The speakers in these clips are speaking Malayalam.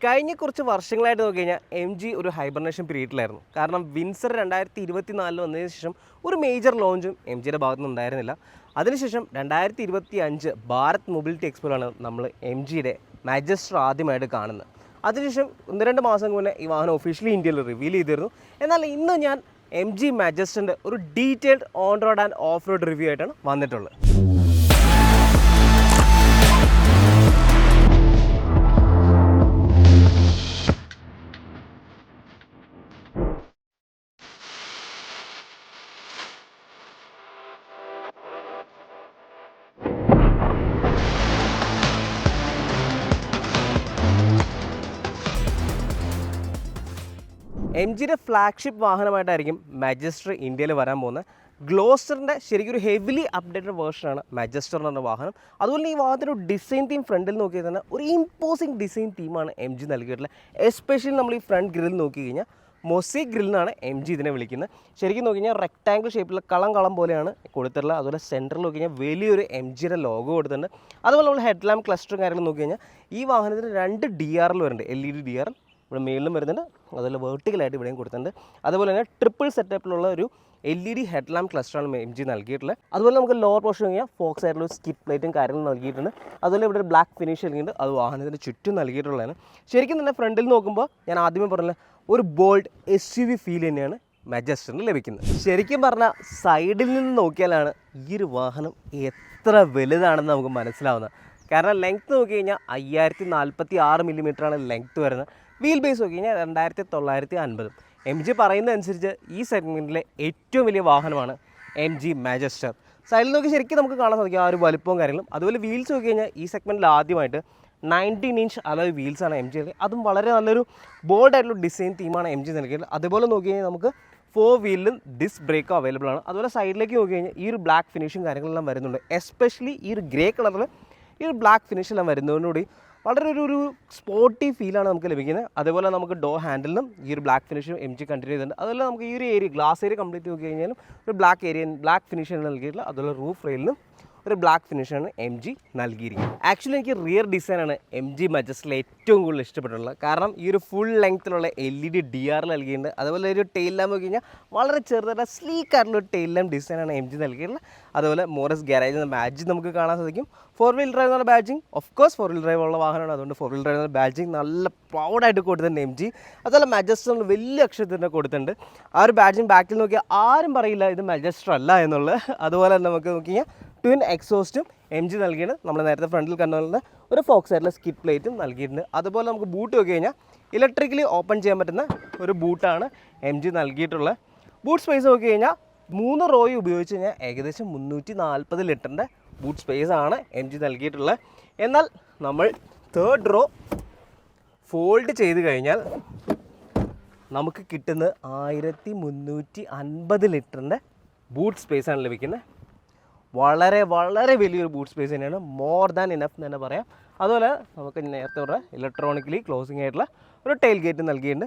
കഴിഞ്ഞ കുറച്ച് വർഷങ്ങളായിട്ട് നോക്കി കഴിഞ്ഞാൽ എം ജി ഒരു ഹൈബർനേഷൻ പീരീഡിലായിരുന്നു. കാരണം വിൻസർ 2024 വന്നതിന് ശേഷം ഒരു മേജർ ലോഞ്ചും എം ജിയുടെ ഭാഗത്തുനിന്ന് ഉണ്ടായിരുന്നില്ല. അതിനുശേഷം 2025 ഭാരത് മൊബിലിറ്റി എക്സ്പോയിലാണ് നമ്മൾ എം ജിയുടെ മാജസ്റ്റർ ആദ്യമായിട്ട് കാണുന്നത്. അതിനുശേഷം 1-2 മാസം മുന്നേ ഈ വാഹനം ഒഫീഷ്യലി ഇന്ത്യയിൽ റിവീൽ ചെയ്തിരുന്നു. എന്നാൽ ഇന്ന് ഞാൻ എം ജി മാജസ്റ്ററിൻ്റെ ഒരു detailed on road and off road review ആയിട്ടാണ് വന്നിട്ടുള്ളത്. എം ജിയുടെ ഫ്ലാഗ്ഷിപ്പ് വാഹനമായിട്ടായിരിക്കും മാജസ്റ്റർ ഇന്ത്യയിൽ വരാൻ പോകുന്നത്. ഗ്ലോസ്റ്ററിൻ്റെ ശരിക്കും ഒരു ഹെവിലി അപ്ഡേറ്റഡ് വേർഷനാണ് മാജസ്റ്റർ എന്ന് പറഞ്ഞ വാഹനം. അതുപോലെ ഈ വാഹനത്തിൻ്റെ ഒരു ഡിസൈൻ തീം ഫ്രണ്ടിൽ നോക്കി തന്നെ ഒരു ഇമ്പോസിങ് ഡിസൈൻ തീമാണ് എം ജി നൽകിയിട്ടുള്ളത്. എസ്പെഷ്യലി നമ്മൾ ഈ ഫ്രണ്ട് ഗ്രിൽ നോക്കി കഴിഞ്ഞാൽ മൊസൈക് ഗ്രില്ലെന്നാണ് എം ജി ഇതിനെ വിളിക്കുന്നത്. ശരിക്കും നോക്കി കഴിഞ്ഞാൽ റെക്ടാങ്കിൾ ഷേപ്പിലുള്ള കളം പോലെയാണ് കൊടുത്തിട്ടുള്ളത്. അതുപോലെ സെൻറ്ററിൽ നോക്കി കഴിഞ്ഞാൽ വലിയൊരു എം ജിയുടെ ലോഗോ കൊടുത്തിട്ടുണ്ട്. അതുപോലെ നമ്മൾ ഹെഡ് ലാമ്പ് ക്ലസ്റ്ററും കാര്യങ്ങളും നോക്കി കഴിഞ്ഞാൽ ഈ വാഹനത്തിന് 2 DRL വരുന്നുണ്ട്. LED DRL ഇവിടെ മേളിലും വരുന്നുണ്ട്, അതുപോലെ വെർട്ടിക്കലായിട്ട് ഇവിടെയും കൊടുത്തിട്ടുണ്ട്. അതുപോലെ തന്നെ ട്രിപ്പിൾ സെറ്റപ്പിലുള്ള ഒരു LED ഹെഡ് ലാമ്പ് ക്ലസ്റ്ററാണ് എം ജി നൽകിയിട്ടുള്ളത്. അതുപോലെ നമുക്ക് ലോവർ പോർഷൻ കഴിഞ്ഞാൽ ഫോക്സ് ആയിട്ടുള്ള സ്കിപ്പ് ലൈറ്റും കാര്യങ്ങളും നൽകിയിട്ടുണ്ട്. അതുപോലെ ഇവിടെ ഒരു ബ്ലാക്ക് ഫിനിഷ് നൽകിയിട്ടുണ്ട്, അത് വാഹനത്തിന് ചുറ്റും നൽകിയിട്ടുള്ളതാണ്. ശരിക്കും തന്നെ ഫ്രണ്ടിൽ നോക്കുമ്പോൾ ഞാൻ ആദ്യമേ പറഞ്ഞ ഒരു ബോൾഡ് SUV ഫീൽ തന്നെയാണ് മാജസ്റ്ററിന് ലഭിക്കുന്നത്. ശരിക്കും പറഞ്ഞാൽ സൈഡിൽ നിന്ന് നോക്കിയാലാണ് ഈ ഒരു വാഹനം എത്ര വലുതാണെന്ന് നമുക്ക് മനസ്സിലാവുന്നത്. കാരണം ലെങ്ത്ത് നോക്കി കഴിഞ്ഞാൽ 5046 മില്ലിമീറ്ററാണ് ലെങ്ത്ത് വരുന്നത്. വീൽ ബേസ് നോക്കി കഴിഞ്ഞാൽ 2950. എം ജി പറയുന്നതനുസരിച്ച് ഈ സെഗ്മെൻറ്റിലെ ഏറ്റവും വലിയ വാഹനമാണ് എം ജി മാജസ്റ്റർ. സൈഡിൽ നോക്കി ശരിക്കും നമുക്ക് കാണാൻ സാധിക്കും ആ ഒരു വലുപ്പവും കാര്യങ്ങളും. അതുപോലെ വീൽസ് നോക്കി കഴിഞ്ഞാൽ ഈ സെഗ്മെൻറ്റിൽ ആദ്യമായിട്ട് 19 ഇഞ്ച് അലോയ് വീൽസാണ് എം ജി നൽകിയത്. അതും വളരെ നല്ലൊരു ബോൾഡായിട്ടുള്ള ഡിസൈൻ തീമാണ് എം ജി നൽകിയത്. അതുപോലെ നോക്കി കഴിഞ്ഞാൽ നമുക്ക് 4 വീലിലും ഡിസ്ക് ബ്രേക്കും അവൈലബിൾ ആണ്. അതുപോലെ സൈഡിലേക്ക് നോക്കി കഴിഞ്ഞാൽ ഈ ഒരു ബ്ലാക്ക് ഫിനിഷും കാര്യങ്ങളെല്ലാം വരുന്നുണ്ട്. എസ്പെഷ്യലി ഈ ഒരു ഗ്രേ കളറിൽ ഈ ഒരു ബ്ലാക്ക് ഫിനിഷെല്ലാം വരുന്നതിനോടുകൂടി വളരെ ഒരു സ്പോർട്ടി ഫീലാണ് നമുക്ക് ലഭിക്കുന്നത്. അതുപോലെ നമുക്ക് ഡോർ ഹാൻഡിലും ഈ ഒരു ബ്ലാക്ക് ഫിനിഷും എം ജി കണ്ടിന്യൂ ചെയ്തിട്ടുണ്ട്. അതുപോലെ നമുക്ക് ഈ ഒരു ഏരിയ ഗ്ലാസ് ഏരിയ കംപ്ലീറ്റ് നോക്കി കഴിഞ്ഞാലും ഒരു ബ്ലാക്ക് ഫിനിഷാണ് നൽകിയിട്ടുള്ളത്. അതുപോലെ റൂഫ് റെയിലിനും ഒരു ബ്ലാക്ക് ഫിനിഷാണ് എം ജി നൽകിയിരിക്കുന്നത്. ആക്ച്വലി എനിക്ക് റിയർ ഡിസൈനാണ് എം ജി മാജസ്റ്ററിൽ ഏറ്റവും കൂടുതൽ ഇഷ്ടപ്പെട്ടുള്ളത്. കാരണം ഈ ഒരു ഫുൾ ലെങ്ത്തിലുള്ള LED DRL നൽകിയിട്ടുണ്ട്. അതുപോലെ ഒരു ടെയിൽ ലാമ്പ് നോക്കി കഴിഞ്ഞാൽ വളരെ ചെറുതായിട്ട് സ്ലീക്ക് ആയിട്ടുള്ള ഒരു ടെയിൽ ലാമ്പ് ഡിസൈനാണ് എം ജി നൽകിയിട്ടുള്ളത്. അതുപോലെ മോറസ് ഗാരേജ് എന്ന ബാഡ്ജ് നമുക്ക് കാണാൻ സാധിക്കും. 4 വീൽ ഡ്രൈവ് എന്നുള്ള badging of course 4 wheel drive ഉള്ള വാഹനമാണ്. അതുകൊണ്ട് 4 വീൽ ഡ്രൈവ് എന്ന ബാഡ്ജിങ് നല്ല പ്രൗഡായിട്ട് കൊടുത്തിട്ടുണ്ട് എം ജി. അതുപോലെ മാജസ്റ്ററിൽ വലിയ അക്ഷരത്തിൻ്റെ കൊടുത്തിട്ടുണ്ട്. ആ ഒരു ബാഡ്ജിങ് ബാക്കിൽ നോക്കിയാൽ ആരും പറയില്ല ഇത് മാജസ്റ്റർ അല്ല എന്നുള്ളത്. അതുപോലെ തന്നെ നമുക്ക് നോക്കിയാൽ ട്വിൻ എക്സോസ്റ്റും എം ജി നൽകിയിട്ടുണ്ട്. നമ്മൾ നേരത്തെ ഫ്രണ്ടിൽ കണ്ടുകൊണ്ട് ഒരു ഫോക്സ് ആയിട്ടുള്ള സ്കിപ്പ് പ്ലേറ്റും നൽകിയിട്ടുണ്ട്. അതുപോലെ നമുക്ക് ബൂട്ട് നോക്കി കഴിഞ്ഞാൽ ഇലക്ട്രിക്കലി ഓപ്പൺ ചെയ്യാൻ പറ്റുന്ന ഒരു ബൂട്ടാണ് എം ജി നൽകിയിട്ടുള്ളത്. ബൂട്ട് സ്പേസ് നോക്കി കഴിഞ്ഞാൽ 3 റോയ് ഉപയോഗിച്ച് കഴിഞ്ഞാൽ ഏകദേശം 340 ലിറ്ററിൻ്റെ ബൂട്ട് സ്പേസ് ആണ് എം ജി നൽകിയിട്ടുള്ളത്. എന്നാൽ നമ്മൾ 3rd റോ ഫോൾഡ് ചെയ്ത് കഴിഞ്ഞാൽ നമുക്ക് കിട്ടുന്നത് 1350 ലിറ്ററിൻ്റെ ബൂട്ട് സ്പേസാണ് ലഭിക്കുന്നത്. വളരെ വലിയൊരു ബൂട്ട് സ്പേസ് തന്നെയാണ്. മോർ ദാൻ ഇനഫ് എന്ന് തന്നെ പറയാം. അതുപോലെ നമുക്ക് നേരത്തെ പറഞ്ഞ ഇലക്ട്രോണിക്കലി ക്ലോസിങ് ആയിട്ടുള്ള ഒരു ടെയിൽ ഗേറ്റ് നൽകിയിട്ടുണ്ട്.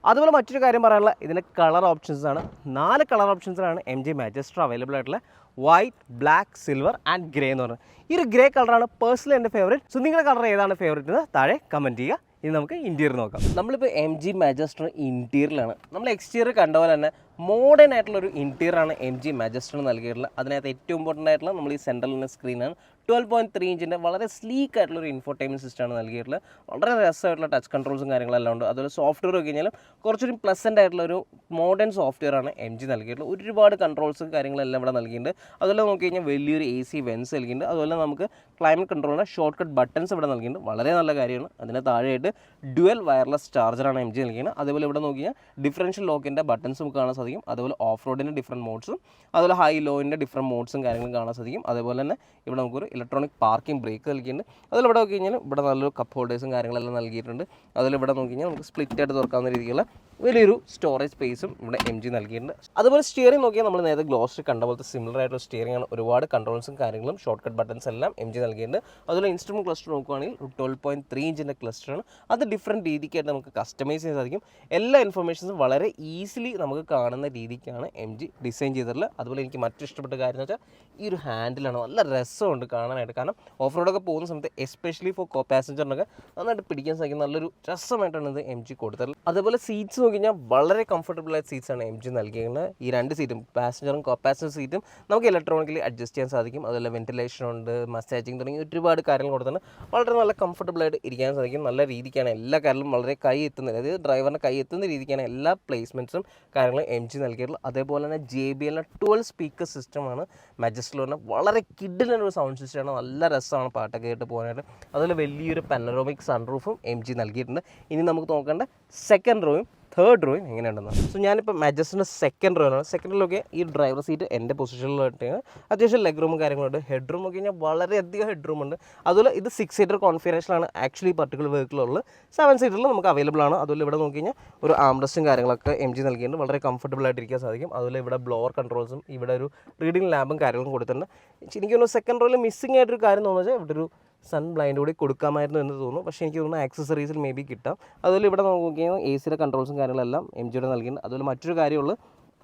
അതുപോലെ മറ്റൊരു കാര്യം പറയാനുള്ള ഇതിൻ്റെ കളർ ഓപ്ഷൻസാണ്. 4 കളർ ഓപ്ഷൻസിലാണ് എം ജി മാജസ്റ്റർ അവൈലബിൾ ആയിട്ടുള്ള white, black, silver and grey എന്ന് പറഞ്ഞത്. ഈ ഒരു ഗ്രേ കളറാണ് പേഴ്സണലി എൻ്റെ ഫേവറേറ്റ്. സോ നിങ്ങളുടെ കളർ ഏതാണ് ഫേവറേറ്റ് എന്ന് താഴെ കമൻറ്റ് ചെയ്യുക. ഇനി നമുക്ക് ഇൻറ്റീരിയർ നോക്കാം. നമ്മളിപ്പോൾ എം ജി മാജസ്റ്റർ ഇൻറ്റീരിയറിലാണ്. നമ്മൾ എക്സ്റ്റീരിയർ കണ്ട പോലെ തന്നെ മോഡേൺ ആയിട്ടുള്ളൊരു ഇൻറ്റീരിയറാണ് എം ജി മാജസ്റ്റർ നൽകിയിട്ടുള്ളത്. അതിനകത്ത് ഏറ്റവും ഇമ്പോർട്ടൻ്റ് ആയിട്ടുള്ള നമ്മൾ ഈ സെൻട്രലിൻ്റെ സ്ക്രീനാണ്. 12.3 ഇഞ്ചിൻ്റെ വളരെ സ്ലീക്ക് ആയിട്ടുള്ളൊരു ഇൻഫോർടൈൻമെൻറ്റ് സിസ്റ്റമാണ് നൽകിയിട്ടുള്ളത്. വളരെ രസമായിട്ടുള്ള ടച്ച് കൺട്രോൾസും കാര്യങ്ങളെല്ലാം ഉണ്ട്. അതുപോലെ സോഫ്റ്റ്വെയർ നോക്കി കഴിഞ്ഞാലും കുറച്ചൊരു പ്ലസൻ്റ് ആയിട്ടുള്ളൊരു മോഡേൺ സോഫ്റ്റ്വെയറാണ് എം ജി നൽകിയിട്ടുള്ളത്. ഒരുപാട് കൺട്രോൾസും കാര്യങ്ങളെല്ലാം ഇവിടെ നൽകിയിട്ടുണ്ട്. അതുപോലെ നോക്കി കഴിഞ്ഞാൽ വലിയൊരു AC വെൻസ് നൽകിയിട്ടുണ്ട്. അതുപോലെ നമുക്ക് ക്ലൈമറ്റ് കൺട്രോളിൻ്റെ ഷോർട്ട് കട്ട് ബട്ടൺസ് ഇവിടെ നൽകിയിട്ടുണ്ട്. വളരെ നല്ല കാര്യമാണ്. അതിന് താഴെയായിട്ട് ഡ്യുവൽ വയർലെസ് ചാർജറാണ് എം ജി നൽകിയത്. അതുപോലെ ഇവിടെ നോക്കിയാൽ ഡിഫറൻഷ്യൽ ലോക്കിൻ്റെ ബട്ടൺസ് നമുക്ക് കാണാൻ സാധിക്കും. അതുപോലെ ഓഫ് റോഡിൻ്റെ ഡിഫറൻറ്റ് മോഡ്സും അതുപോലെ ഹൈ ലോയിൻ്റെ ഡിഫറൻറ്റ് മോഡ്സും കാര്യങ്ങളും കാണാൻ സാധിക്കും. അതുപോലെ തന്നെ ഇവിടെ നമുക്കൊരു ഇലക്ട്രോണിക് പാർക്കിംഗ് ബ്രേക്ക് നൽകിയിട്ടുണ്ട്. അതിൽ ഇവിടെ നോക്കി കഴിഞ്ഞാൽ ഇവിടെ നല്ലൊരു കപ്പ് ഹോൾഡേഴ്സും കാര്യങ്ങളെല്ലാം നൽകിയിട്ടുണ്ട്. അതിൽ ഇവിടെ നോക്കി കഴിഞ്ഞാൽ നമുക്ക് സ്പ്ലിറ്റ് ആയിട്ട് തുറക്കാവുന്ന രീതിയിലുള്ള വലിയൊരു സ്റ്റോറേജ് സ്പേസും ഇവിടെ MG നൽകിയിട്ടുണ്ട്. അതുപോലെ സ്റ്റിയറിംഗ് നോക്കിയാൽ നമ്മൾ നേരത്തെ ഗ്ലോസ്റ്റർ കണ്ട പോലത്തെ സിമിലർ ആയിട്ടുള്ള സ്റ്റിയറിംഗ് ആണ്. ഒരുപാട് കൺട്രോൾസും കാര്യങ്ങളും ഷോർട്ട് കട്ട് ബട്ടൺസ് എല്ലാം MG നൽകിയിട്ടുണ്ട്. അതുപോലെ ഇൻസ്ട്രുമെന്റ് ക്ലസ്റ്റർ നോക്കുകയാണെങ്കിൽ 12.3 ഇഞ്ചിൻ്റെ ക്ലസ്റ്ററാണ്. അത് ഡിഫറെൻറ്റ് രീതിക്കായിട്ട് നമുക്ക് കസ്റ്റമൈസ് ചെയ്യാൻ സാധിക്കും. എല്ലാ ഇൻഫർമേഷൻസും വളരെ ഈസിലി നമുക്ക് കാണുന്ന രീതിക്കാണ് MG ഡിസൈൻ ചെയ്തിട്ടുള്ളത്. അതുപോലെ എനിക്ക് മറ്റൊരു ഇഷ്ടപ്പെട്ട കാര്യം എന്ന് വെച്ചാൽ ഈ ഒരു ഹാൻഡിലാണ് നല്ല രസമുണ്ട് കാണാനായിട്ട്. കാരണം ഓഫ് റോഡൊക്കെ പോകുന്ന സമയത്ത് എസ്പെഷ്യലി ഫോർ കോ പാസഞ്ചറിനൊക്കെ നന്നായിട്ട് പിടിക്കാൻ സാധിക്കും. നല്ലൊരു രസമായിട്ടാണ് ഇത് MG കൊടുത്തിട്ടുള്ളത്. അതുപോലെ സീറ്റ്സ് നോക്കി കഴിഞ്ഞാൽ വളരെ കംഫർട്ടബിൾ ആയ സീറ്റ്സാണ് MG നൽകിയിരിക്കുന്നത്. ഈ രണ്ട് സീറ്റും പാസഞ്ചറും കോ പാസഞ്ചർ സീറ്റും നമുക്ക് ഇലക്ട്രോണിക്കലി അഡ്ജസ്റ്റ് ചെയ്യാൻ സാധിക്കും. അതുപോലെ വെന്റിലേഷൻ ഉണ്ട്, മസാജിങ് തുടങ്ങി ഒരുപാട് കാര്യങ്ങൾ കൊടുത്തിട്ടുണ്ട്. വളരെ നല്ല കംഫർട്ടബിൾ ആയിട്ട് ഇരിക്കാൻ സാധിക്കും. നല്ല രീതിക്കാണ് എല്ലാ കാര്യങ്ങളും വളരെ കൈ എത്തുന്നത്, അതായത് ഡ്രൈവറിൻ്റെ കൈ എത്തുന്ന രീതിക്കാണ് എല്ലാ പ്ലേസ്മെൻറ്റ്സും കാര്യങ്ങളും MG നൽകിയിട്ടുള്ളത്. അതേപോലെ തന്നെ JBL 12 സ്പീക്കർ സിസ്റ്റമാണ് മാജസ്റ്ററിൽ പറഞ്ഞാൽ വളരെ കിഡിലൊരു സൗണ്ട് സിസ്റ്റമാണ്. നല്ല രസമാണ് പാട്ടൊക്കെ കേട്ട് പോകാനായിട്ട്. അതുപോലെ വലിയൊരു പനറോമിക് സൺറൂഫും MG നൽകിയിട്ടുണ്ട്. ഇനി നമുക്ക് നോക്കേണ്ട സെക്കൻഡ് റോയും തേർഡ് റോയും എങ്ങനെയുണ്ടെന്ന്. സോ ഞാനിപ്പോൾ മാജസ്റ്ററിൻ്റെ സെക്കൻഡ് റോയിലാണ്. സെക്കൻഡ് റോയൊക്കെ ഈ ഡ്രൈവർ സീറ്റ് എൻ്റെ പൊസിഷനിലായിട്ട് അത്യാവശ്യം ലെഗ് റൂമും കാര്യങ്ങളുണ്ട്. ഹെഡ് റൂം ഒക്കെ കഴിഞ്ഞാൽ വളരെയധികം ഹെഡ് റൂം ഉണ്ട്. അതുപോലെ ഇത് 6 സീറ്റർ കോൺഫിഗറേഷനാണ് ആക്ച്വലി പർട്ടിക്കുലർ വെഹിക്കിളുള്ളത്. 7 സീറ്ററിൽ നമുക്ക് അവൈലബിൾ ആണ്. അതുപോലെ ഇവിടെ നോക്കി കഴിഞ്ഞാൽ ഒരു ആംറസ്റ്റും കാര്യങ്ങളൊക്കെ MG നൽകിയിട്ടുണ്ട്. വളരെ കംഫർട്ടബിൾ ആയിട്ട് ഇരിക്കാൻ സാധിക്കും. അതുപോലെ ഇവിടെ ബ്ലോവർ കൺട്രോൾസും ഇവിടെ ഒരു റീഡിംഗ് ലാമ്പും കാര്യങ്ങളും കൊടുത്തിട്ടുണ്ട്. എനിക്ക് തോന്നുന്നു സെക്കൻഡ് റോയിൽ മിസ്സിംഗ് ആയിട്ടൊരു കാര്യം തോന്നുന്നത് ഇവിടെ ഒരു സൺ ബ്ലൈൻഡ് കൂടി കൊടുക്കാമായിരുന്നു എന്ന് തോന്നുന്നു. പക്ഷേ എനിക്ക് തോന്നുന്നു ആക്സസറീസിൽ മേ ബി കിട്ടാം. അതുപോലെ ഇവിടെ നോക്കിയാൽ AC കൺട്രോൾസും കാര്യങ്ങളെല്ലാം MGയുടെ നൽകിയിട്ടുണ്ട്. അതുപോലെ മറ്റൊരു കാര്യമുള്ളത്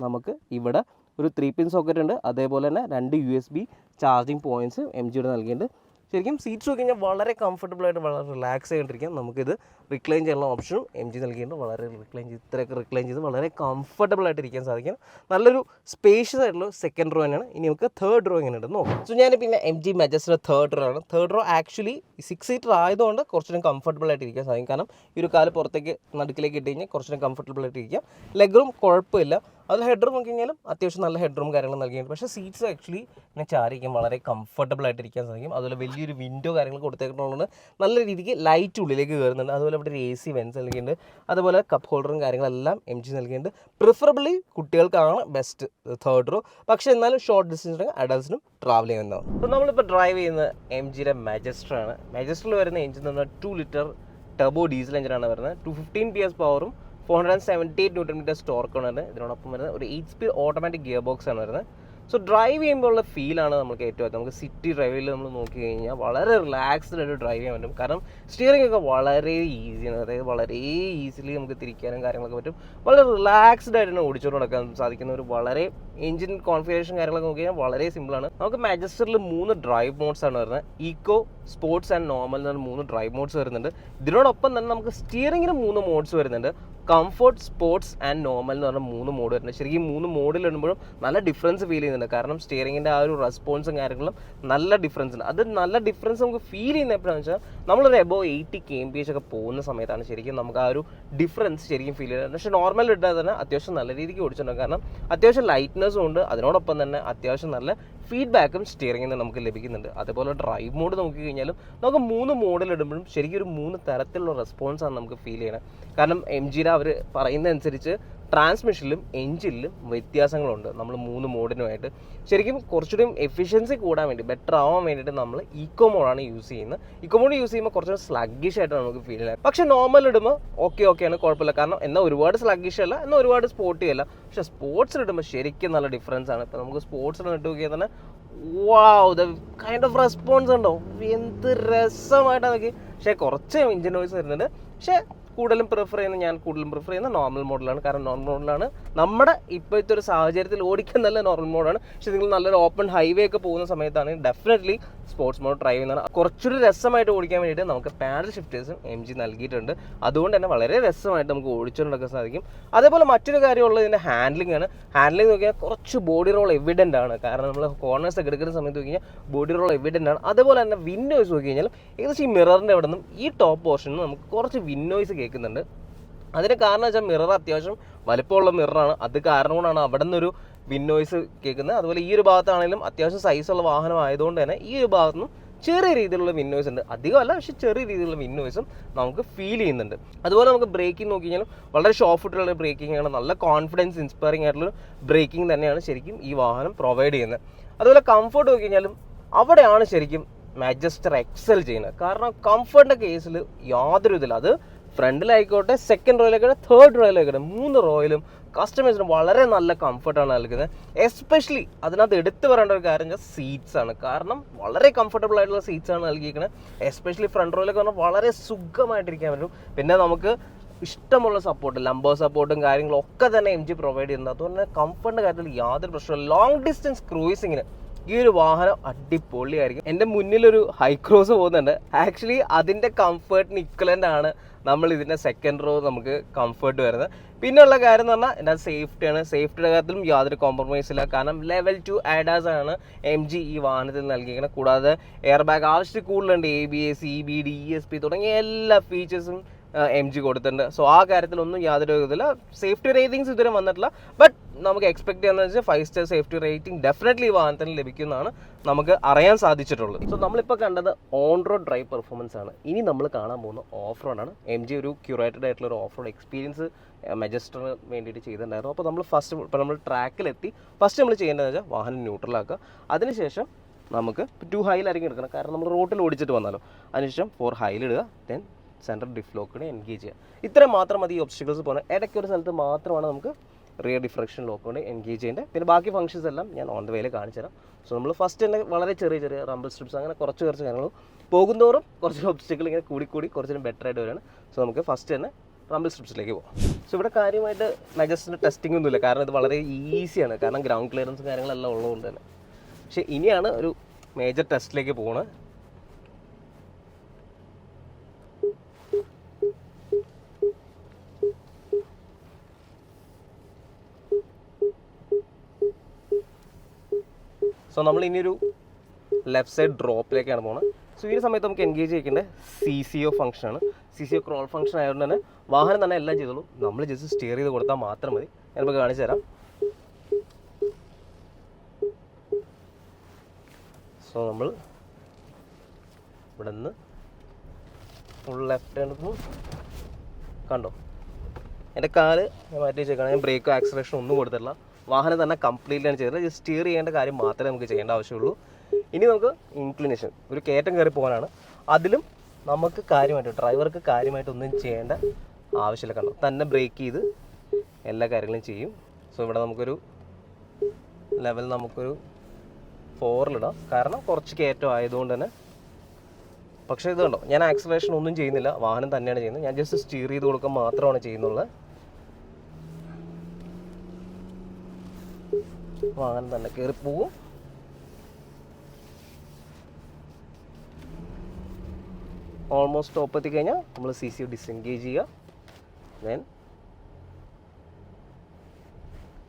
നമുക്ക് ഇവിടെ ഒരു 3 പിൻ സോക്കറ്റ് ഉണ്ട്. അതേപോലെ തന്നെ 2 USB ചാർജിങ് പോയിൻറ്റ്സ് MGയുടെ നൽകിയിട്ടുണ്ട്. ശരിക്കും സീറ്റ്സ് നോക്കി കഴിഞ്ഞാൽ വളരെ കംഫർട്ടബിളായിട്ട് വളരെ റിലാക്സ് ചെയ്തിട്ടിരിക്കാം. നമുക്കിത് റിക്ലൈൻ ചെയ്യാനുള്ള ഓപ്ഷനും MG നൽകിയിട്ടുണ്ട്. വളരെ ഇത്രയൊക്കെ റിക്ലൈൻ ചെയ്ത് വളരെ കംഫർട്ടബിളായിട്ട് ഇരിക്കാൻ സാധിക്കും. നല്ലൊരു സ്പേഷ്യസ് ആയിട്ടുള്ള സെക്കൻഡ് റോ തന്നെയാണ്. ഇനി നമുക്ക് തേർഡ് റോ എങ്ങനെ ഉണ്ടെന്ന് നോക്കാം. സോ ഞാൻ പിന്നെ MG മാജസ്റ്ററിൻ്റെ തേർഡ് റോ ആണ്. തേർഡ് റോ ആക്ച്വലി 6 സീറ്റർ ആയതുകൊണ്ട് കുറച്ചുകൂടി കംഫർട്ടബിൾ ആയിട്ട് ഇരിക്കാൻ സാധിക്കും. കാരണം ഈ ഒരു കാല് പുറത്തേക്ക് നടുക്കിലേക്ക് ഇട്ട് കഴിഞ്ഞാൽ കുറച്ചുകൂടി കംഫർട്ടബിൾ ആയിട്ട് ഇരിക്കാം. ലെഗ് റൂം കുഴപ്പമില്ല. അതിൽ ഹെഡ് റൂം നോക്കി കഴിഞ്ഞാലും അത്യാവശ്യം നല്ല ഹെഡ് റൂം കാര്യങ്ങൾ നൽകിയിട്ടുണ്ട്. പക്ഷേ സീറ്റ്സ് ആക്ച്വലി ഇങ്ങനെ ചാരിക്കാൻ വളരെ കംഫർട്ടബിൾ ആയിട്ട് ഇരിക്കാൻ സാധിക്കും. അതുപോലെ വലിയൊരു വിൻഡോ കാര്യങ്ങൾ കൊടുത്തേക്കുന്നതുകൊണ്ട് നല്ല രീതിക്ക് ലൈറ്റ് ഉള്ളിലേക്ക് കയറുന്നുണ്ട്. അതുപോലെ ഇവിടെ ഒരു AC വെൻസ് നൽകിയിട്ടുണ്ട്. അതുപോലെ കപ്പ് ഹോൾഡറും കാര്യങ്ങളെല്ലാം MG നൽകിയിട്ടുണ്ട്. പ്രിഫറബിളി കുട്ടികൾക്കാണ് ബെസ്റ്റ് തേർഡ് റോ. പക്ഷേ എന്നാലും ഷോർട്ട് ഡിസ്റ്റൻസ് അഡൽസിനും ട്രാവൽ ചെയ്യുന്നതാണ്. അപ്പോൾ നമ്മളിപ്പോൾ ഡ്രൈവ് ചെയ്യുന്ന MGയുടെ മാജസ്റ്ററാണ്. മാജസ്റ്ററിൽ വരുന്ന എഞ്ചിൻ എന്ന് പറഞ്ഞാൽ 2 ലിറ്റർ ടർബോ ഡീസൽ എഞ്ചിനാണ് വരുന്നത്. 215 PS പവറും 478 Nm ടോർക്കാണ് വരുന്നത്. ഇതിനോടൊപ്പം വരുന്നത് ഒരു 8 സ്പീഡ് ഓട്ടോമാറ്റിക് ഗിയർ ബോക്സ് ആണ് വരുന്നത്. സോ ഡ്രൈവ് ചെയ്യുമ്പോൾ ഉള്ള ഫീലാണ് നമുക്ക് ഏറ്റവും നമുക്ക് സിറ്റി ഡ്രൈവിൽ നമ്മൾ നോക്കി കഴിഞ്ഞാൽ വളരെ റിലാക്സ്ഡ് ആയിട്ട് ഡ്രൈവ് ചെയ്യാൻ പറ്റും. കാരണം സ്റ്റിയറിംഗ് ഒക്കെ വളരെ ഈസിയാണ്. അതായത് വളരെ ഈസിലി നമുക്ക് തിരിക്കാനും കാര്യങ്ങളൊക്കെ പറ്റും. വളരെ റിലാക്സ്ഡ് ആയിട്ട് തന്നെ ഓടിച്ചുകൊണ്ട് നടക്കാൻ സാധിക്കുന്ന ഒരു വളരെ എഞ്ചിൻ കോൺഫിഗറേഷൻ കാര്യങ്ങളൊക്കെ നോക്കി കഴിഞ്ഞാൽ വളരെ സിമ്പിളാണ്. നമുക്ക് മാജസ്റ്ററിൽ 3 ഡ്രൈവ് മോഡ്സ് ആണ് വരുന്നത്. ഈക്കോ, സ്പോർട്സ് ആൻഡ് നോർമൽ എന്ന് പറഞ്ഞ 3 ഡ്രൈവ് മോഡ്സ് വരുന്നുണ്ട്. ഇതിനോടൊപ്പം തന്നെ നമുക്ക് സ്റ്റിയറിംഗിന് 3 മോഡ്സ് വരുന്നുണ്ട്. കംഫർട്ട്, സ്പോർട്സ് ആൻഡ് നോർമൽ എന്ന് പറഞ്ഞ 3 മോഡ് വരുന്നുണ്ട്. ശരിക്കും 3 മോഡിൽ ഇടുമ്പോഴും നല്ല ഡിഫറൻസ് ഫീൽ ചെയ്യുന്നുണ്ട്. കാരണം സ്റ്റിയറിംഗിൻ്റെ ആ ഒരു റെസ്പോൺസും കാര്യങ്ങളും നല്ല ഡിഫറൻസ് ഉണ്ട്. അത് നല്ല ഡിഫറൻസ് നമുക്ക് ഫീൽ ചെയ്യുന്ന എപ്പോഴാണെന്ന് വെച്ചാൽ നമ്മളൊരു എബോവ് 80 kmph ഒക്കെ പോകുന്ന സമയത്താണ് ശരിക്കും നമുക്ക് ആ ഒരു ഡിഫറൻസ് ശരിക്കും ഫീൽ ചെയ്യുന്നത്. പക്ഷേ നോർമൽ ഇട്ടാൽ തന്നെ അത്യാവശ്യം നല്ല രീതിക്ക് ഓടിച്ചിട്ടുണ്ട്. കാരണം അത്യാവശ്യം ലൈറ്റ്നസ്സും ഉണ്ട്. അതിനോടൊപ്പം തന്നെ അത്യാവശ്യം നല്ല ഫീഡ്ബാക്കും സ്റ്റിയറിംഗിൽ നിന്ന് നമുക്ക് ലഭിക്കുന്നുണ്ട്. അതേപോലെ ഡ്രൈവ് മോഡ് നോക്കി കഴിഞ്ഞാലും നമുക്ക് 3 മോഡിൽ ഇടുമ്പോഴും ശരിക്കും ഒരു 3 തരത്തിലുള്ള റെസ്പോൺസാണ് നമുക്ക് ഫീൽ ചെയ്യുന്നത്. കാരണം MGയുടെ അവർ പറയുന്നതനുസരിച്ച് ട്രാൻസ്മിഷനിലും എഞ്ചിനിലും വ്യത്യാസങ്ങളുണ്ട്. നമ്മൾ 3 മോഡിനുമായിട്ട് ശരിക്കും കുറച്ചുകൂടി എഫിഷ്യൻസി കൂടാൻ വേണ്ടി ബെറ്റർ ആവാൻ വേണ്ടിയിട്ട് നമ്മൾ ഈക്കോ മോഡാണ് യൂസ് ചെയ്യുന്നത്. ഈക്കോ മോഡ് യൂസ് ചെയ്യുമ്പോൾ കുറച്ചുകൂടി സ്ലഗ്ഗിഷ് ആയിട്ട് നമുക്ക് ഫീൽ ചെയ്യാം. പക്ഷേ നോർമൽ ഇടുമ്പോൾ ഓക്കെയാണ്, കുഴപ്പമില്ല. കാരണം എന്നാൽ ഒരുപാട് സ്ലഗ്ഗിഷ് അല്ല, എന്നാൽ ഒരുപാട് സ്പോർട്ടി അല്ല. പക്ഷേ സ്പോർട്സിൽ ഇടുമ്പോൾ ശരിക്കും നല്ല ഡിഫറൻസ് ആണ്. ഇപ്പോൾ നമുക്ക് സ്പോർട്സിൽ ഇട്ട് നോക്കിയാൽ തന്നെ വാവ്, ദ കൈൻഡ് ഓഫ് റെസ്പോൺസ് ഉണ്ടോ, എന്ത് രസമായിട്ടാണ് നോക്കി. പക്ഷേ കുറച്ച് എഞ്ചിൻ നോയ്സ് വരുന്നുണ്ട്. പക്ഷേ കൂടുതലും പ്രിഫർ ചെയ്യുന്ന നോർമൽ മോഡലാണ്. കാരണം നോർമൽ മോഡലാണ് നമ്മുടെ ഇപ്പോഴത്തെ ഒരു സാഹചര്യത്തിൽ ഓടിക്കാൻ നല്ല നോർമൽ മോഡാണ്. പക്ഷേ നിങ്ങൾ നല്ലൊരു ഓപ്പൺ ഹൈവേ ഒക്കെ പോകുന്ന സമയത്താണ് ഡെഫിനറ്റ്ലി സ്പോർട്സ് മോഡ് ട്രൈ ചെയ്യുന്നതാണ്. കുറച്ചൊരു രസമായിട്ട് ഓടിക്കാൻ വേണ്ടിയിട്ട് നമുക്ക് പാഡൽ ഷിഫ്റ്റേഴ്സും MG നൽകിയിട്ടുണ്ട്. അതുകൊണ്ട് തന്നെ വളരെ രസമായിട്ട് നമുക്ക് ഓടിച്ചുകൊണ്ടൊക്കെ സാധിക്കും. അതേപോലെ മറ്റൊരു കാര്യമുള്ളത് ഇതിൻ്റെ ഹാൻഡ്ലിംഗ് ആണ്. ഹാൻഡ്ലിംഗ് നോക്കിയാൽ കുറച്ച് ബോഡി റോൾ എവിഡൻ്റ് ആണ്. കാരണം നമ്മൾ കോർണേഴ്സ് ഒക്കെ എടുക്കുന്ന സമയത്ത് നോക്കി കഴിഞ്ഞാൽ ബോഡി റോൾ എവിഡൻ്റ് ആണ്. അതേപോലെ തന്നെ വിൻഡോയ്സ് നോക്കി കഴിഞ്ഞാൽ ഏകദേശം ഈ മിററിൻ്റെ അവിടെ നിന്നും ഈ ടോപ്പ് പോർഷനിൽ നമുക്ക് കുറച്ച് വിൻഡോയ്സ് കേൾക്കുന്നുണ്ട്. അതിന് കാരണം വെച്ചാൽ മിറർ അത്യാവശ്യം വലുപ്പമുള്ള മിററാണ്. അത് കാരണം കൊണ്ടാണ് അവിടെ നിന്നൊരു വിൻഡോയ്സ് കേൾക്കുന്നത്. അതുപോലെ ഈ ഒരു ഭാഗത്താണെങ്കിലും അത്യാവശ്യം സൈസുള്ള വാഹനം ആയതുകൊണ്ട് തന്നെ ഈ ഒരു ഭാഗത്തു നിന്നും ചെറിയ രീതിയിലുള്ള വിൻഡോയ്സ് ഉണ്ട്. അധികമല്ല, പക്ഷേ ചെറിയ രീതിയിലുള്ള വിൻഡോയ്സും നമുക്ക് ഫീൽ ചെയ്യുന്നുണ്ട്. അതുപോലെ നമുക്ക് ബ്രേക്കിംഗ് നോക്കി കഴിഞ്ഞാൽ വളരെ ഷോർട്ട് ബ്രേക്കിംഗ് ആണ്. നല്ല കോൺഫിഡൻസ് ഇൻസ്പയറിംഗ് ആയിട്ടുള്ള ബ്രേക്കിംഗ് തന്നെയാണ് ശരിക്കും ഈ വാഹനം പ്രൊവൈഡ് ചെയ്യുന്നത്. അതുപോലെ കംഫർട്ട് നോക്കി കഴിഞ്ഞാലും അവിടെയാണ് ശരിക്കും മാജസ്റ്റർ എക്സൽ ചെയ്യുന്നത്. കാരണം കംഫർട്ടിൻ്റെ കേസിൽ യാതൊരു ഇതില്ല. അത് ഫ്രണ്ടിലായിക്കോട്ടെ, സെക്കൻഡ് റോയിലായിക്കോട്ടെ, തേർഡ് റോയിലായിക്കോട്ടെ, 3 റോയിലും കസ്റ്റമേഴ്സിന് വളരെ നല്ല കംഫർട്ടാണ് നൽകുന്നത്. എസ്പെഷ്യലി അതിനകത്ത് എടുത്തു പറയേണ്ട ഒരു കാര്യം സീറ്റ്സ് ആണ്. കാരണം വളരെ കംഫർട്ടബിൾ ആയിട്ടുള്ള സീറ്റ്സ് ആണ് നൽകിയിരിക്കുന്നത്. എസ്പെഷ്യലി ഫ്രണ്ട് റോയിലൊക്കെ പറഞ്ഞാൽ വളരെ സുഖമായിട്ടിരിക്കാൻ പറ്റും. പിന്നെ നമുക്ക് ഇഷ്ടമുള്ള സപ്പോർട്ട്, ലംബർ സപ്പോർട്ടും കാര്യങ്ങളും ഒക്കെ തന്നെ MG പ്രൊവൈഡ് ചെയ്യുന്നത്. അതുകൊണ്ട് തന്നെ കംഫർട്ടിൻ്റെ കാര്യത്തിൽ യാതൊരു പ്രശ്നമില്ല. ലോങ് ഡിസ്റ്റൻസ് ക്രൂയിസിങ്ങിന് ഈ ഒരു വാഹനം അടിപൊളിയായിരിക്കും. എൻ്റെ മുന്നിലൊരു ഹൈക്രോസ് പോകുന്നുണ്ട്. ആക്ച്വലി അതിൻ്റെ കംഫർട്ടിന് ഇക്വലൻ്റ് ആണ് നമ്മൾ ഇതിൻ്റെ സെക്കൻഡ് റോ നമുക്ക് കംഫർട്ട് വരുന്നത്. പിന്നെയുള്ള കാര്യം എന്ന് പറഞ്ഞാൽ എൻ്റെ സേഫ്റ്റിയാണ്. സേഫ്റ്റിയുടെ കാര്യത്തിലും യാതൊരു കോംപ്രമൈസ് ഇല്ല. കാരണം ലെവൽ 2 ADAS ആണ് MG ഈ വാഹനത്തിൽ നൽകിയിരിക്കുന്നത്. കൂടാതെ എയർ ബാഗ് ആവശ്യത്തിൽ കൂടുതലുണ്ട്. ABS, EBD, ESP തുടങ്ങിയ എല്ലാ ഫീച്ചേഴ്സും MG കൊടുത്തിട്ടുണ്ട്. സോ ആ കാര്യത്തിലൊന്നും യാതൊരു ഇതില്ല. സേഫ്റ്റി റേറ്റിംഗ്സ് ഇതുവരെ വന്നിട്ടില്ല. ബട്ട് നമുക്ക് എക്സ്പെക്ട് ചെയ്യാന്ന് വെച്ചാൽ 5 സ്റ്റാർ സേഫ്റ്റി റേറ്റിംഗ് ഡെഫിനറ്റ്ലി ഈ വാഹനത്തിന് ലഭിക്കുന്നതാണ് നമുക്ക് അറിയാൻ സാധിച്ചിട്ടുള്ളത്. സോ നമ്മളിപ്പോൾ കണ്ടത് ഓൺ റോഡ് ഡ്രൈവ് പെർഫോമൻസ് ആണ്. ഇനി നമ്മൾ കാണാൻ പോകുന്ന ഓഫ് റോഡാണ്. MG ഒരു ക്യൂറേറ്റഡ് ആയിട്ടുള്ള ഒരു ഓഫ് റോഡ് എക്സ്പീരിയൻസ് മെജസ്റ്ററിന് വേണ്ടിയിട്ട് ചെയ്തിട്ടുണ്ടായിരുന്നു. അപ്പോൾ നമ്മൾ നമ്മൾ ട്രാക്കിലെത്തി ഫസ്റ്റ് നമ്മൾ ചെയ്യേണ്ടതെന്ന് വെച്ചാൽ വാഹനം ന്യൂട്രലാക്കുക. അതിനുശേഷം നമുക്ക് 2 ഹൈലായിരിക്കും എടുക്കണം. കാരണം നമ്മൾ റോട്ടിൽ ഓടിച്ചിട്ട് വന്നാലോ. അതിനുശേഷം 4 ഹൈലിടുക. ദെൻ സെൻട്രൽ ഡിഫ്ലോക്കിനെ എൻഗേജ് ചെയ്യുക. ഇത്രയും മാത്രം മതി ഈ ഒബ്സ്റ്റക്കിൾസ് പോകുന്നത്. ഇടയ്ക്ക് ഒരു സ്ഥലത്ത് മാത്രമാണ് നമുക്ക് റിയർ ഡിഫ്ലക്ഷൻ ലോക്ക് കൊണ്ട് എൻഗേജ് ചെയ്യേണ്ടത്. പിന്നെ ബാക്കി ഫംഗ്ഷൻസ് എല്ലാം ഞാൻ ഓൺ ദ വേയിൽ കാണിച്ചു തരാം. സോ നമ്മൾ ഫസ്റ്റ് തന്നെ വളരെ ചെറിയ റംബിൾ സ്ട്രിപ്സ് അങ്ങനെ കുറച്ച് കാര്യങ്ങൾ പോകുന്തോറും കുറച്ച് ഒബ്സ്റ്റക്കിൾ ഇങ്ങനെ കൂടി കുറച്ചും ബെറ്റർ ആയിട്ട് വരികയാണ്. സോ നമുക്ക് ഫസ്റ്റ് തന്നെ റംബിൾ സ്ട്രിപ്സിലേക്ക് പോകാം. സോ ഇവിടെ കാര്യമായിട്ട് മെജസ്റ്റിൻ്റെ ടെസ്റ്റിംഗ് ഒന്നുമില്ല. കാരണം ഇത് വളരെ ഈസിയാണ്. കാരണം ഗ്രൗണ്ട് ക്ലിയറൻസും കാര്യങ്ങളെല്ലാം ഉള്ളതുകൊണ്ട് തന്നെ. പക്ഷേ ഇനിയാണ് ഒരു മേജർ ടെസ്റ്റിലേക്ക് പോകുന്നത്. സോ നമ്മൾ ഇനിയൊരു ലെഫ്റ്റ് സൈഡ് ഡ്രോപ്പിലേക്കാണ് പോകുന്നത്. സോ ഈ സമയത്ത് നമുക്ക് എൻഗേജ് ചെയ്യേണ്ടത് CCO ഫംഗ്ഷനാണ്. CCO ക്രോൾ ഫംഗ്ഷൻ ആയതുകൊണ്ട് തന്നെ വാഹനം തന്നെ എല്ലാം ചെയ്തോളൂ. നമ്മൾ ജസ്റ്റ് സ്റ്റിയർ ചെയ്ത് കൊടുത്താൽ മാത്രം മതി. ഞാനിപ്പോൾ കാണിച്ചു തരാം. സോ നമ്മൾ ഇവിടെ നിന്ന് ഫുൾ ലെഫ്റ്റ് ഹാൻഡ് കണ്ടോ, എൻ്റെ കാല് ഞാൻ മാറ്റി വെച്ചേക്കാണ്. ഞാൻ ബ്രേക്കോ ആക്സലേഷൻ ഒന്നും കൊടുത്തിട്ടില്ല. വാഹനം തന്നെ കംപ്ലീറ്റ്ലി ആണ് ചെയ്തത്. ജസ്റ്റ് സ്റ്റിയർ ചെയ്യേണ്ട കാര്യം മാത്രമേ നമുക്ക് ചെയ്യേണ്ട ആവശ്യമുള്ളൂ. ഇനി നമുക്ക് ഇൻക്ലിനേഷൻ, ഒരു കയറ്റം കയറി പോകാനാണ്. അതിലും നമുക്ക് ഡ്രൈവർക്ക് കാര്യമായിട്ടൊന്നും ചെയ്യേണ്ട ആവശ്യമില്ല. കണ്ടോ, തന്നെ ബ്രേക്ക് ചെയ്ത് എല്ലാ കാര്യങ്ങളും ചെയ്യും. സോ ഇവിടെ നമുക്കൊരു ലെവൽ നമുക്കൊരു 4 കാരണം കുറച്ച് കയറ്റം ആയതുകൊണ്ട് തന്നെ. പക്ഷേ ഇത് കണ്ടോ, ഞാൻ ആക്സലേഷൻ ഒന്നും ചെയ്യുന്നില്ല. വാഹനം തന്നെയാണ് ചെയ്യുന്നത്. ഞാൻ ജസ്റ്റ് സ്റ്റിയർ ചെയ്ത് കൊടുക്കുക മാത്രമാണ് ചെയ്യുന്നുള്ളത്. വാഹനം തന്നെ കയറി പോകും. ഓൾമോസ്റ്റ് സ്റ്റോപ്പ് എത്തിക്കഴിഞ്ഞാൽ നമ്മൾ CCO ഡിസെൻഗേജ് ചെയ്യുക. ദെൻ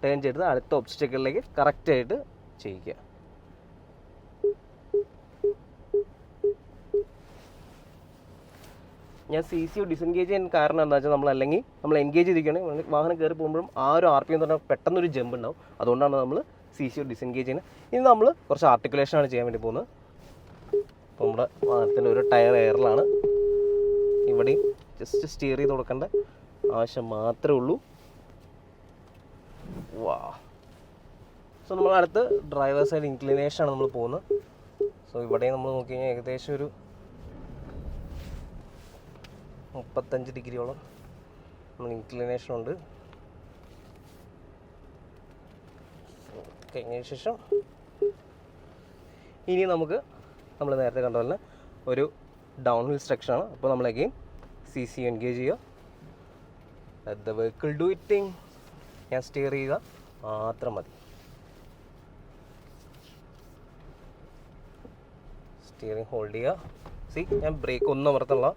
ടേൺ ചെയ്ത് അടുത്ത ഒബ്സ്റ്റക്കിളിലേക്ക് കറക്റ്റായിട്ട് ചെയ്യിക്കുക. ഞാൻ CCO ഡിസെൻഗേജ് ചെയ്യാൻ കാരണം എന്താ വെച്ചാൽ നമ്മൾ എൻഗേജ് ചെയ്തിരിക്കുകയാണെങ്കിൽ വാഹനം കയറി പോകുമ്പോഴും ആ ഒരു RPM എന്ന് പറഞ്ഞാൽ പെട്ടെന്നൊരു ജമ്പ് ഉണ്ടാവും. അതുകൊണ്ടാണ് നമ്മൾ CCO ഡിസെൻഗേജ് ചെയ്യുന്നത്. ഇനി നമ്മൾ കുറച്ച് ആർട്ടിക്കുലേഷനാണ് ചെയ്യാൻ വേണ്ടി പോകുന്നത്. അപ്പോൾ നമ്മുടെ വാഹനത്തിൻ്റെ ഒരു ടയർ എയറിലാണ്. ഇവിടെയും ജസ്റ്റ് സ്റ്റിയർ ചെയ്ത് കൊടുക്കേണ്ട ആവശ്യം മാത്രമേ ഉള്ളൂ. വാ. സോ നമ്മൾ അടുത്ത് ഡ്രൈവർ സൈഡ് ഇൻക്ലിനേഷനാണ് നമ്മൾ പോകുന്നത്. സോ ഇവിടെയും നമ്മൾ നോക്കി കഴിഞ്ഞാൽ ഏകദേശം ഒരു 35 ഡിഗ്രിയോളം നമുക്ക് ഇൻക്ലിനേഷൻ ഉണ്ട്. കഴിഞ്ഞതിന് ശേഷം ഇനി നമ്മൾ നേരത്തെ കണ്ട പോലെ ഒരു ഡൗൺ ഹിൽ സെക്ഷനാണ്. അപ്പോൾ നമ്മൾ അഗെയിൻ CCO എൻഗേജ് ചെയ്യുക. Let the vehicle do it thing. ഞാൻ സ്റ്റിയർ ചെയ്യുക മാത്രം മതി. സ്റ്റിയറിംഗ് ഹോൾഡ് ചെയ്യുക. ഞാൻ ബ്രേക്ക് ഒന്നും അമർത്തല്ല.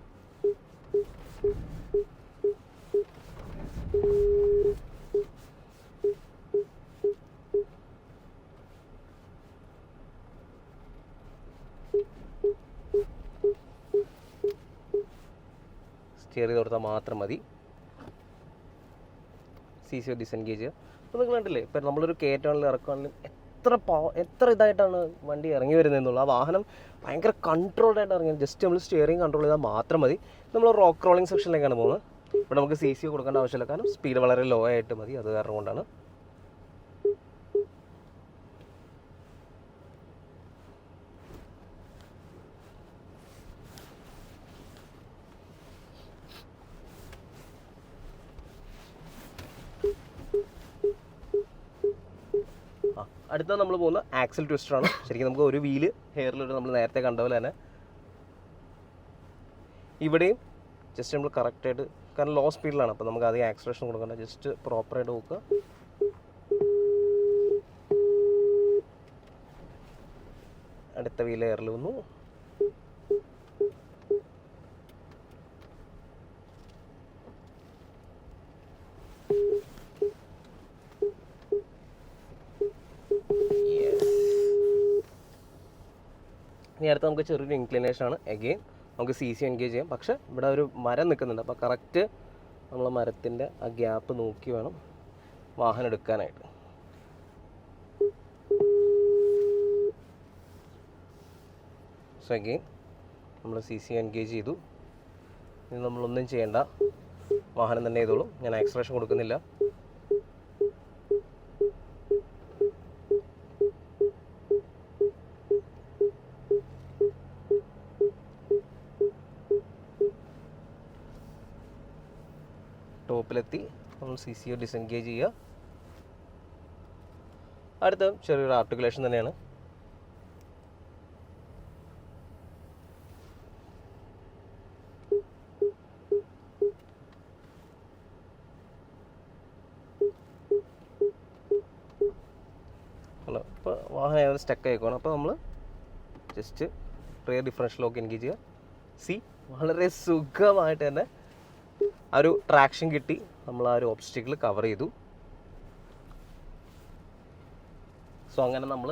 സ്റ്റിയർ ചെയ്ത് കൊടുത്താൽ മാത്രം മതി. CCO ഡിസെൻഗേജ് ചെയ്യുക. അപ്പോൾ നിങ്ങൾ കണ്ടില്ലേ, ഇപ്പം നമ്മളൊരു കയറ്റാണെങ്കിലും ഇറക്കുകയാണെങ്കിലും എത്ര ഇതായിട്ടാണ് വണ്ടി ഇറങ്ങി വരുന്നതെന്നുള്ളത്. ആ വാഹനം ഭയങ്കര കൺട്രോൾഡായിട്ട് ഇറങ്ങിയത്. ജസ്റ്റ് നമ്മൾ സ്റ്റിയറിംഗ് കൺട്രോൾ ചെയ്താൽ മാത്രം മതി. നമ്മൾ റോക്ക് റോളിംഗ് സെക്ഷനിലേക്കാണ് പോകുന്നത്. ഇവിടെ നമുക്ക് CCO കൊടുക്കേണ്ട ആവശ്യമില്ല. കാരണം സ്പീഡ് വളരെ ലോ ആയിട്ട് മതി. അത് കാരണം കൊണ്ടാണ്. അടുത്ത നമ്മൾ പോകുന്ന ആക്സൽ ട്വിസ്റ്ററാണ്. ശരിക്കും നമുക്ക് ഒരു വീല് ഹെയറിലൊരു നമ്മൾ നേരത്തെ കണ്ട പോലെ തന്നെ ഇവിടെയും ജസ്റ്റ് നമ്മൾ കറക്റ്റായിട്ട്, കാരണം ലോ സ്പീഡിലാണ്, അപ്പോൾ നമുക്ക് അധികം ആക്സലേഷൻ കൊടുക്കണ്ട, ജസ്റ്റ് പ്രോപ്പറായിട്ട് നോക്കുക. അടുത്ത വീല് ഹെയറിൽ വന്നു. ഇനി അടുത്ത് നമുക്ക് ചെറിയൊരു ഇൻക്ലിനേഷൻ ആണ്. എഗെയിൻ നമുക്ക് CC എൻഗേജ് ചെയ്യാം. പക്ഷേ ഇവിടെ ഒരു മരം നിൽക്കുന്നുണ്ട്, അപ്പോൾ കറക്റ്റ് നമ്മൾ മരത്തിൻ്റെ ആ ഗ്യാപ്പ് നോക്കി വേണം വാഹനം എടുക്കാനായിട്ട്. സോ എഗെയിൻ നമ്മൾ CC എൻഗേജ് ചെയ്തു. ഇനി നമ്മളൊന്നും ചെയ്യേണ്ട, വാഹനം തന്നെ ചെയ്തോളും. ഞാൻ ആക്സലേഷൻ കൊടുക്കുന്നില്ല. ടോപ്പിലെത്തി നമ്മൾ CC ഡിസെൻഗേജ് ചെയ്യുക. അടുത്ത ചെറിയൊരു ആർട്ടിക്കുലേഷൻ തന്നെയാണ്. ഹലോ, ഇപ്പോൾ വാഹനം ഏതായാലും സ്റ്റക്ക് ആയിക്കോണം. അപ്പോൾ നമ്മൾ just rear differential lock engage ചെയ്യുക. വളരെ സുഖമായിട്ട് തന്നെ ആ ഒരു ട്രാക്ഷൻ കിട്ടി, നമ്മൾ ആ ഒരു ഓബ്സ്റ്റിക്കിൾ കവർ ചെയ്തു. സോ അങ്ങനെ നമ്മൾ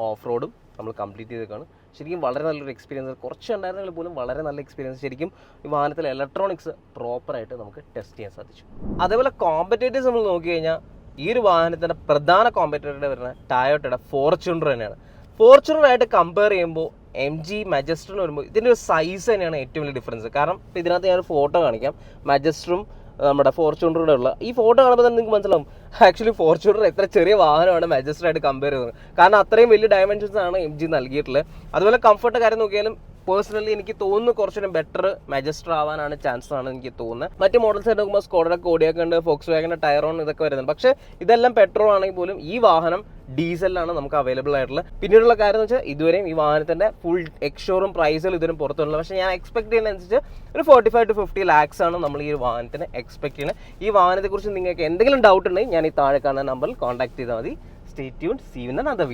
ഓഫ് റോഡും നമ്മൾ കംപ്ലീറ്റ് ചെയ്തേക്കാണ്. ശരിക്കും വളരെ നല്ലൊരു എക്സ്പീരിയൻസ്, കുറച്ച് ഉണ്ടായിരുന്നെങ്കിൽ പോലും വളരെ നല്ല എക്സ്പീരിയൻസ്. ശരിക്കും ഈ വാഹനത്തിലെ ഇലക്ട്രോണിക്സ് പ്രോപ്പറായിട്ട് നമുക്ക് ടെസ്റ്റ് ചെയ്യാൻ സാധിച്ചു. അതേപോലെ കോമ്പറ്റേറ്റീവ്സ് നമ്മൾ നോക്കി കഴിഞ്ഞാൽ ഈ ഒരു വാഹനത്തിൻ്റെ പ്രധാന കോമ്പറ്റേറ്റർ വരുന്ന ടയോട്ടയുടെ ഫോർച്യൂണർ തന്നെയാണ്. ഫോർച്യൂണറായിട്ട് കമ്പയർ ചെയ്യുമ്പോൾ MG മജസ്റ്ററിന് വരുമ്പോൾ ഇതിൻ്റെ ഒരു സൈസ് തന്നെയാണ് ഏറ്റവും വലിയ ഡിഫറൻസ്. കാരണം ഇപ്പോൾ ഇതിനകത്ത് ഞാനൊരു ഫോട്ടോ കാണിക്കാം, മജസ്റ്ററും നമ്മുടെ ഫോർച്യൂണറുടെ ഉള്ള ഈ ഫോട്ടോ കാണുമ്പോൾ തന്നെ നിങ്ങൾക്ക് മനസ്സിലാവും ആക്ച്വലി ഫോർച്യൂണർ എത്ര ചെറിയ വാഹനമാണ് മജസ്റ്ററായിട്ട് കമ്പയർ ചെയ്യുന്നത്. കാരണം അത്രയും വലിയ ഡയമെൻഷൻസ് ആണ് MG നൽകിയിട്ടുള്ളത്. അതുപോലെ കംഫർട്ട് കാര്യം നോക്കിയാലും പേഴ്സണലി എനിക്ക് തോന്നുന്നു കുറച്ചുകൂടി ബെറ്റർ മജസ്റ്റർ ആവാനാണ് ചാൻസ് ആണ് എനിക്ക് തോന്നുന്നത്. മറ്റ് മോഡൽസ് ആയിട്ട് നോക്കുമ്പോൾ സ്കോഡയുടെ കോഡിയൊക്കെ ഉണ്ട്, ഫോക്സ് വാഗൻ്റെ ടയറോൺ ഇതൊക്കെ വരുന്നുണ്ട്. പക്ഷേ ഇതെല്ലാം പെട്രോൾ ആണെങ്കിൽ പോലും ഈ വാഹനം ഡീസലിലാണ് നമുക്ക് അവൈലബിൾ ആയിട്ടുള്ളത്. പിന്നീടുള്ള കാര്യം എന്ന് വെച്ചാൽ ഇതുവരെയും ഈ വാഹനത്തിൻ്റെ ഫുൾ എക്സ്ഷോറും പ്രൈസുകൾ ഇതുവരും പുറത്തുള്ളത്. പക്ഷേ ഞാൻ എക്സ്പെക്ട് ചെയ്യുന്നതനുസരിച്ച് ഒരു 45 to 50 lakhs ആണ് നമ്മൾ ഈ ഒരു വാഹനത്തിന് എക്സ്പെക്ട് ചെയ്യുന്നത്. ഈ വാഹനത്തെക്കുറിച്ച് നിങ്ങൾക്ക് എന്തെങ്കിലും ഡൗട്ട് ഉണ്ടെങ്കിൽ ഞാൻ ഈ താഴെ കാണുന്ന നമ്പറിൽ കോൺടാക്ട് ചെയ്താൽ മതി. Stay tuned, see you in another video.